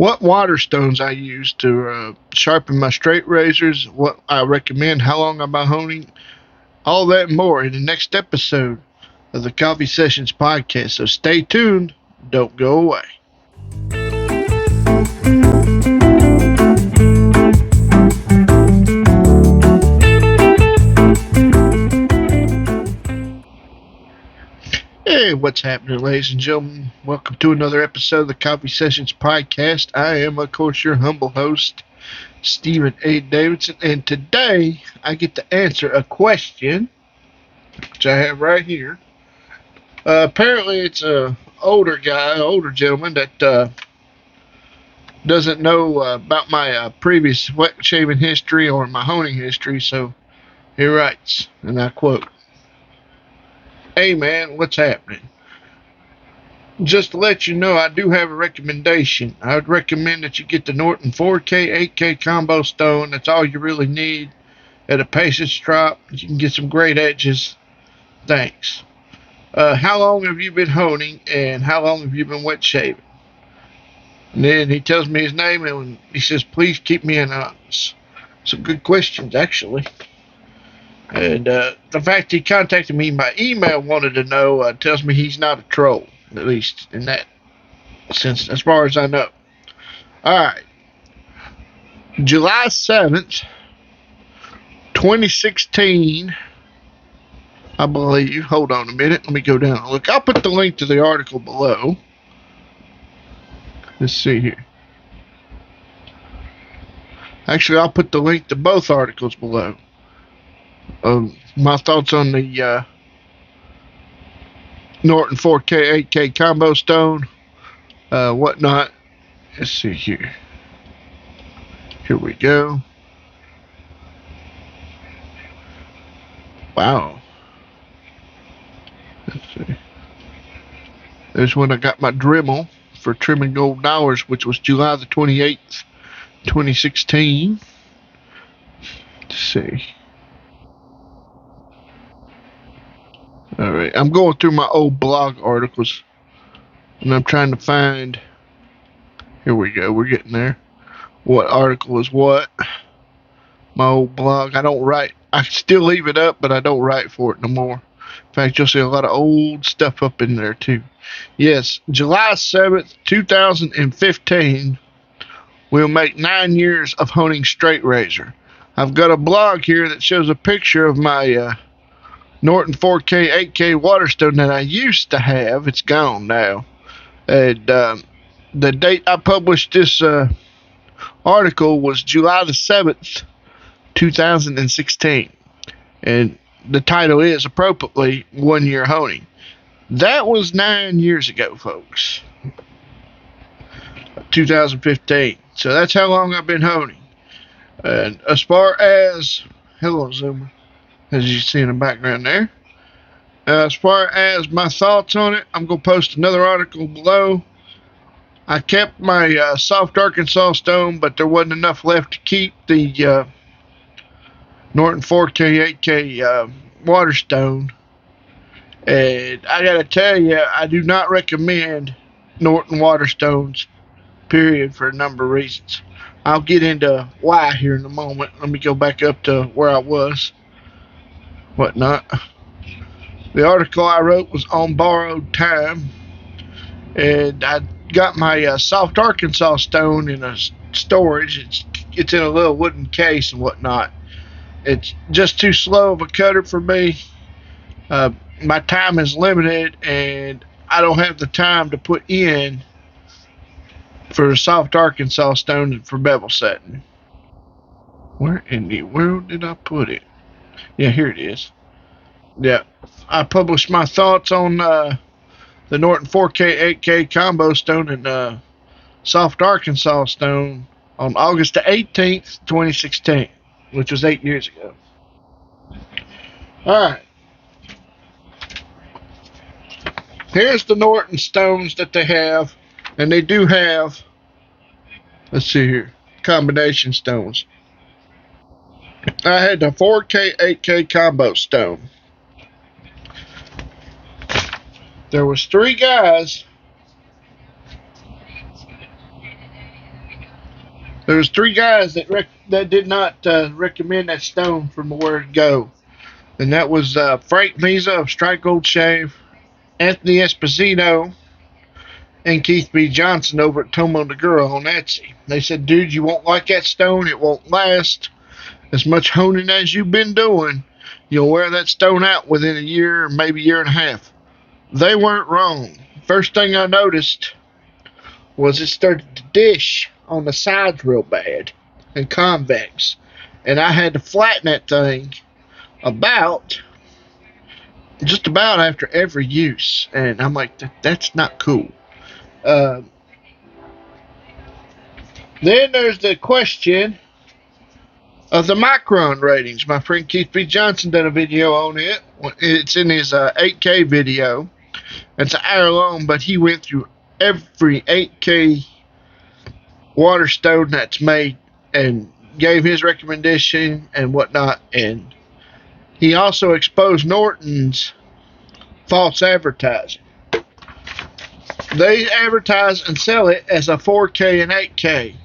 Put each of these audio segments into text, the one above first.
what water stones I use to sharpen my straight razors, what I recommend, how long I'm honing, all that and more in the next episode of the Coffee Sessions podcast. So stay tuned. Don't go away. Hey, what's happening, ladies and gentlemen? Welcome to another episode of the Coffee Sessions podcast. I am, of course, your humble host, Stephen A. Davidson, and today I get to answer a question, which I have right here. Apparently, it's a older gentleman that doesn't know about my previous wet shaving history or my honing history, so he writes, and I quote, "Hey man, what's happening? Just to let you know, I do have a recommendation. I would recommend that you get the Norton 4K, 8K combo stone. That's all you really need at a patience drop. You can get some great edges. Thanks. How long have you been honing, and how long have you been wet shaving?" And then he tells me his name, and he says, "Please keep me anonymous." Some good questions, actually. And the fact he contacted me by email, wanted to know, tells me he's not a troll, at least in that sense, as far as I know. Alright. July 7th, 2016, I believe. Hold on a minute. Let me go down and look. I'll put the link to the article below. Let's see here. Actually, I'll put the link to both articles below. My thoughts on the Norton 4K, 8K combo stone, whatnot. Let's see here. Here we go. Wow. Let's see. There's when I got my Dremel for trimming gold dollars, which was July the 28th, 2016. Let's see. Alright, I'm going through my old blog articles, and I'm trying to find, here we go, we're getting there, what article is what. My old blog, I don't write, I still leave it up, but I don't write for it no more. In fact, you'll see a lot of old stuff up in there too. Yes, July 7th, 2015, we'll make 9 years of honing straight razor. I've got a blog here that shows a picture of my Norton 4K, 8K Waterstone that I used to have. It's gone now. And the date I published this article was July the 7th, 2016. And the title is, appropriately, 1 year honing. That was 9 years ago, folks. 2015. So that's how long I've been honing. And as far as, hello, Zoomer, as you see in the background there. As far as my thoughts on it, I'm going to post another article below. I kept my soft Arkansas stone, but there wasn't enough left to keep the Norton 4K, 8K water stone. And I got to tell you, I do not recommend Norton water stones, period, for a number of reasons. I'll get into why here in a moment. Let me go back up to where I was. Whatnot. The article I wrote was on borrowed time, and I got my soft Arkansas stone in a storage. It's in a little wooden case and whatnot. It's just too slow of a cutter for me. My time is limited, and I don't have the time to put in for a soft Arkansas stone for bevel setting. Where in the world did I put it? Yeah, here it is. Yeah, I published my thoughts on the Norton 4K, 8K combo stone and soft Arkansas stone on August the 18th, 2016, which was 8 years ago. Alright. Here's the Norton stones that they have, and they do have, let's see here, combination stones. I had the 4K, 8K combo stone. There was 3 guys There was three guys that did not recommend that stone from the word go, and that was Frank Meza of Strike Gold Shave, Anthony Esposito, and Keith B. Johnson over at Tomo the Girl on Etsy. They said, dude, you won't like that stone. It won't last. As much honing as you've been doing, you'll wear that stone out within a year or maybe year and a half. They weren't wrong. First thing I noticed was it started to dish on the sides real bad and convex. And I had to flatten that thing just about after every use. And I'm like, that's not cool. Uh, then there's the question of the Micron ratings. My friend Keith B. Johnson did a video on it. It's in his 8K video. It's an hour long, but he went through every 8K water stone that's made and gave his recommendation and whatnot. And he also exposed Norton's false advertising. They advertise and sell it as a 4K and 8K.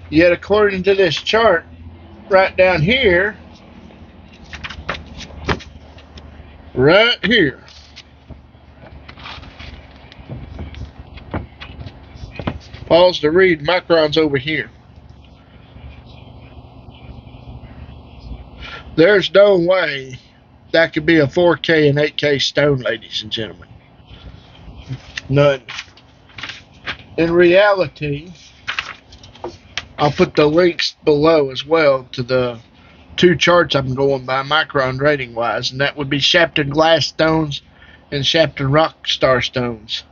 Yet according to this chart right down here, pause to read Microns over here. There's no way that could be a 4K and 8K stone, ladies and gentlemen. None. In reality, I'll put the links below as well to the two charts I'm going by Micron rating wise, and that would be Shapton glass stones and Shapton Rockstar stones.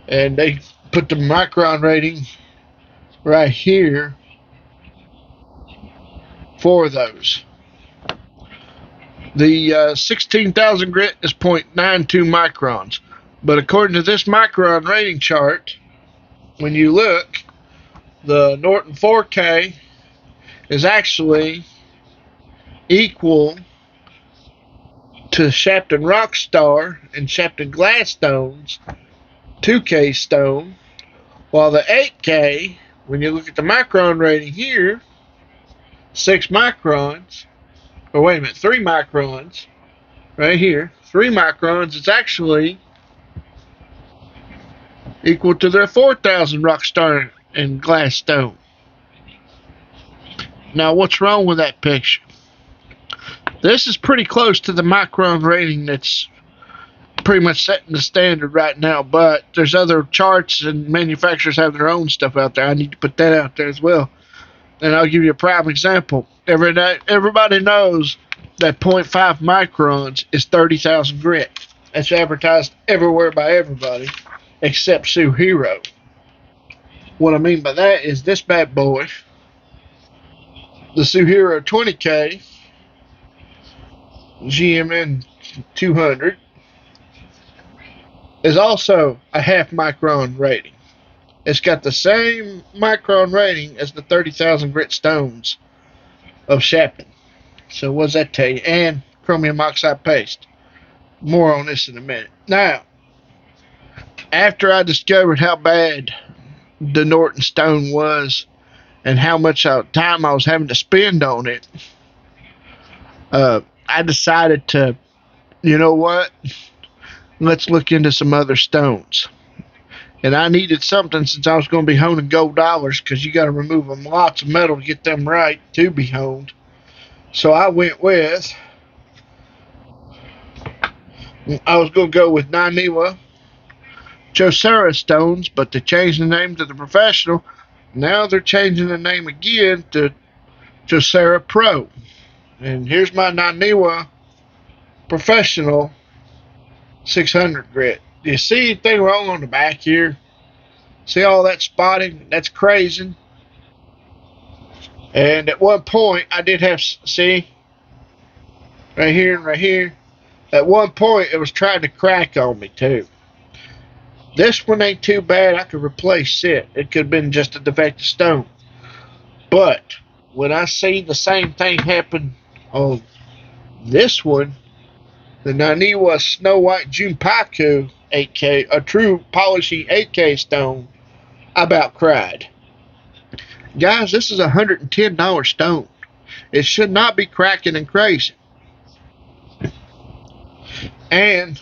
And they put the Micron rating right here for those. The 16,000 grit is 0.92 microns. But according to this Micron rating chart, when you look, the Norton 4K is actually equal to Shapton Rockstar and Shapton Glass Stones 2K stone, while the 8K, when you look at the Micron rating here, 6 microns, or wait a minute, 3 microns, right here, 3 microns is actually equal to their 4,000 Rockstar and Glass Stone. Now, what's wrong with that picture? This is pretty close to the Micron rating that's pretty much setting the standard right now, but there's other charts and manufacturers have their own stuff out there. I need to put that out there as well. And I'll give you a prime example. Everybody knows that 0.5 microns is 30,000 grit. That's advertised everywhere by everybody except Suhiro. What I mean by that is this bad boy, the Suhiro 20K GMN 200, is also a half micron rating. It's got the same micron rating as the 30,000 grit stones of Shapton. So what does that tell you? And chromium oxide paste. More on this in a minute. Now, after I discovered how bad the Norton stone was and how much time I was having to spend on it, I decided to, you know what? Let's look into some other stones. And I needed something since I was going to be honing gold dollars, because you got to remove them lots of metal to get them right to be honed. So I went with, I was going to go with Naniwa Josera stones, but they changed the name to the Professional. Now they're changing the name again to Josera Pro. And here's my Naniwa Professional 600 grit. Do you see anything wrong on the back here? See all that spotting? That's crazy. And at one point, I did have, see, right here and right here. At one point, it was trying to crack on me too. This one ain't too bad. I could replace it. It could have been just a defective stone. But when I see the same thing happen on this one, the Naniwa Snow White Junpaku 8K, a true polishing 8K stone, I about cried. Guys, this is a $110 stone. It should not be cracking and crazy. And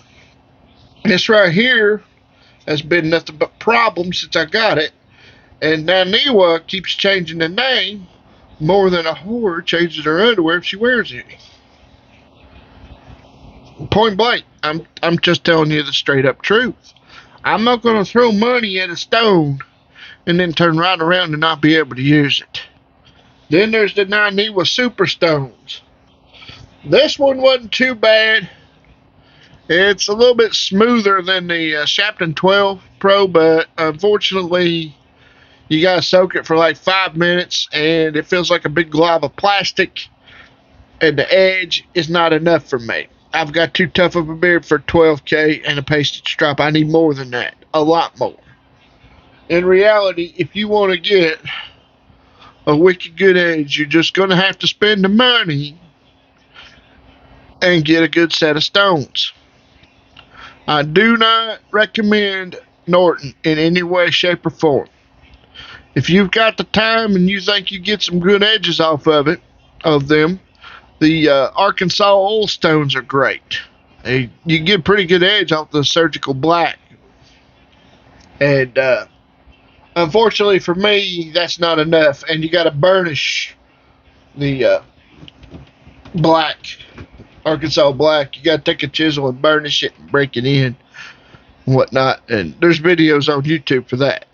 this right here has been nothing but problems since I got it. And Naniwa keeps changing the name more than a whore changes her underwear if she wears any. Point blank, I'm just telling you the straight up truth. I'm not going to throw money at a stone and then turn right around and not be able to use it. Then there's the Naniwa Super Stones. This one wasn't too bad. It's a little bit smoother than the Shapton 12 Pro, but unfortunately, you gotta soak it for like 5 minutes, and it feels like a big glob of plastic, and the edge is not enough for me. I've got too tough of a beard for 12K and a pasted strap. I need more than that, a lot more. In reality, if you want to get a wicked good edge, you're just gonna have to spend the money and get a good set of stones. I do not recommend Norton in any way, shape, or form. If you've got the time and you think you get some good edges off of them, the Arkansas oil stones are great. You get pretty good edge off the surgical black. And unfortunately for me, that's not enough. And you got to burnish the black, Arkansas black. You got to take a chisel and burnish it and break it in and whatnot. And there's videos on YouTube for that.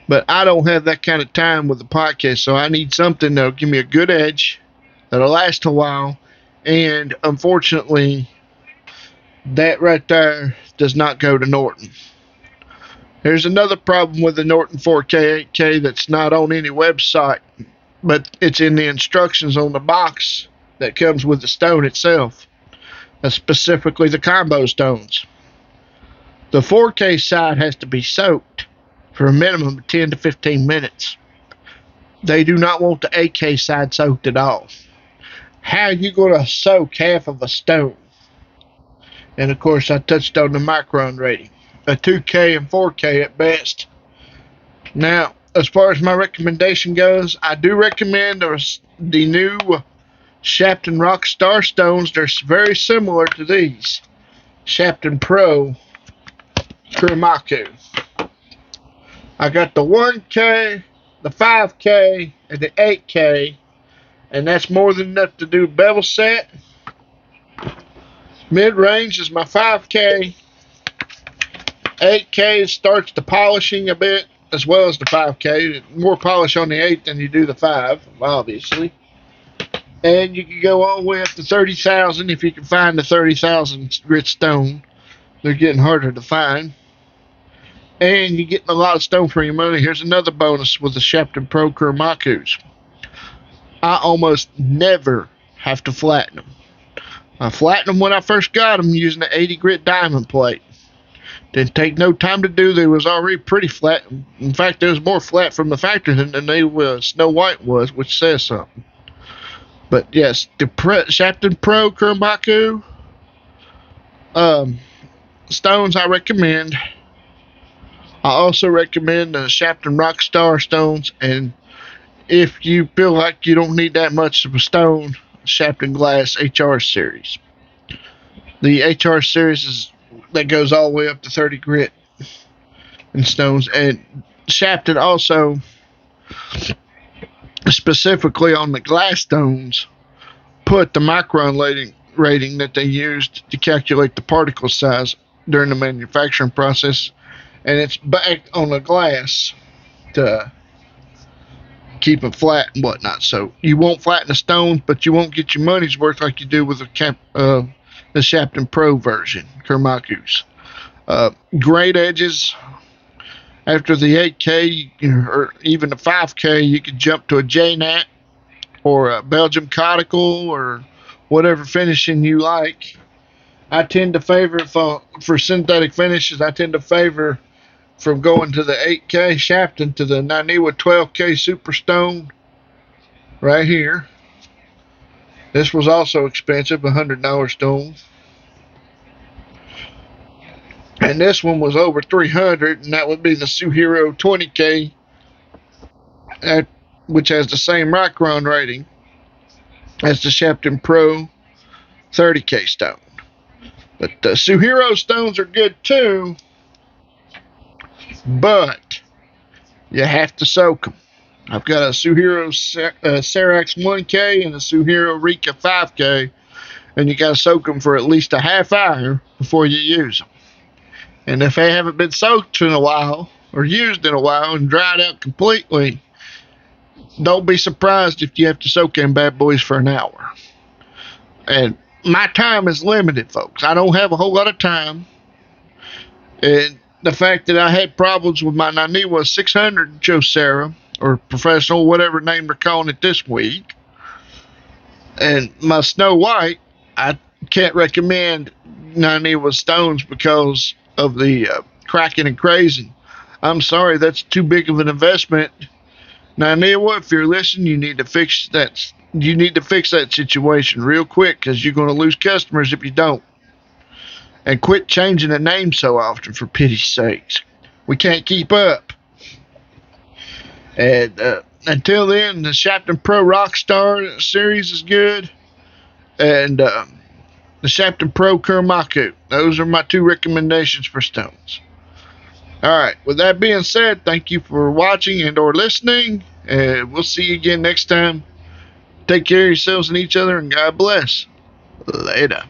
But I don't have that kind of time with the podcast, so I need something that'll give me a good edge, that'll last a while, and unfortunately, that right there does not go to Norton. There's another problem with the Norton 4K, 8K that's not on any website, but it's in the instructions on the box that comes with the stone itself, specifically the combo stones. The 4K side has to be soaked for a minimum of 10 to 15 minutes. They do not want the 8K side soaked at all. How are you going to soak half of a stone? And of course, I touched on the Micron rating, a 2K and 4K at best. Now, as far as my recommendation goes, I do recommend the new Shapton Rockstar stones. They're very similar to these Shapton Pro Kuromaku. I got the 1K, the 5K, and the 8K, and that's more than enough to do bevel set. Mid-range is my 5K. 8K starts the polishing a bit, as well as the 5K. More polish on the 8 than you do the 5, obviously. And you can go all the way up to 30,000 if you can find the 30,000 grit stone. They're getting harder to find. And you're getting a lot of stone for your money. Here's another bonus with the Shapton Pro Kuromakus. I almost never have to flatten them. I flattened them when I first got them using the 80 grit diamond plate. Didn't take no time to do. They was already pretty flat. In fact, it was more flat from the factory than they Snow White was, which says something. But yes, the Shapton Pro Kuromaku stones I recommend. I also recommend the Shapton Rockstar stones, and if you feel like you don't need that much of a stone, Shapton Glass HR series. The HR series is that goes all the way up to 30 grit in stones, and Shapton also, specifically on the glass stones, put the Micron rating that they used to calculate the particle size during the manufacturing process, and it's back on the glass to keep it flat and whatnot. So you won't flatten the stones, but you won't get your money's worth like you do with the Shapton Pro version, Kuromaku's. Great edges. After the 8K or even the 5K, you could jump to a JNAT or a Belgium conical or whatever finishing you like. I tend to favor, for synthetic finishes, I tend to favor from going to the 8K Shapton to the Naniwa 12K Superstone right here. This was also expensive, $100 stone. And this one was over $300, and that would be the Suhiro 20K which has the same Micron rating as the Shapton Pro 30K stone. But the Suhiro stones are good too, but you have to soak them. I've got a Suhiro Serax 1K and a Suhiro Rika 5K, and you got to soak them for at least a half hour before you use them. And if they haven't been soaked in a while or used in a while and dried out completely, don't be surprised if you have to soak them bad boys for an hour. And my time is limited, folks. I don't have a whole lot of time. And the fact that I had problems with my Naniwa 600 Josera, or professional, whatever name they're calling it this week, and my Snow White, I can't recommend Naniwa stones because of the cracking and crazing. I'm sorry, that's too big of an investment. Naniwa, if you're listening, you need to fix that. You need to fix that situation real quick, because you're going to lose customers if you don't. And quit changing the name so often, for pity's sakes. We can't keep up. And until then, the Shapton Pro Rockstar series is good. And the Shapton Pro Kuromaku. Those are my two recommendations for stones. Alright, with that being said, thank you for watching and or listening. And we'll see you again next time. Take care of yourselves and each other, and God bless. Later.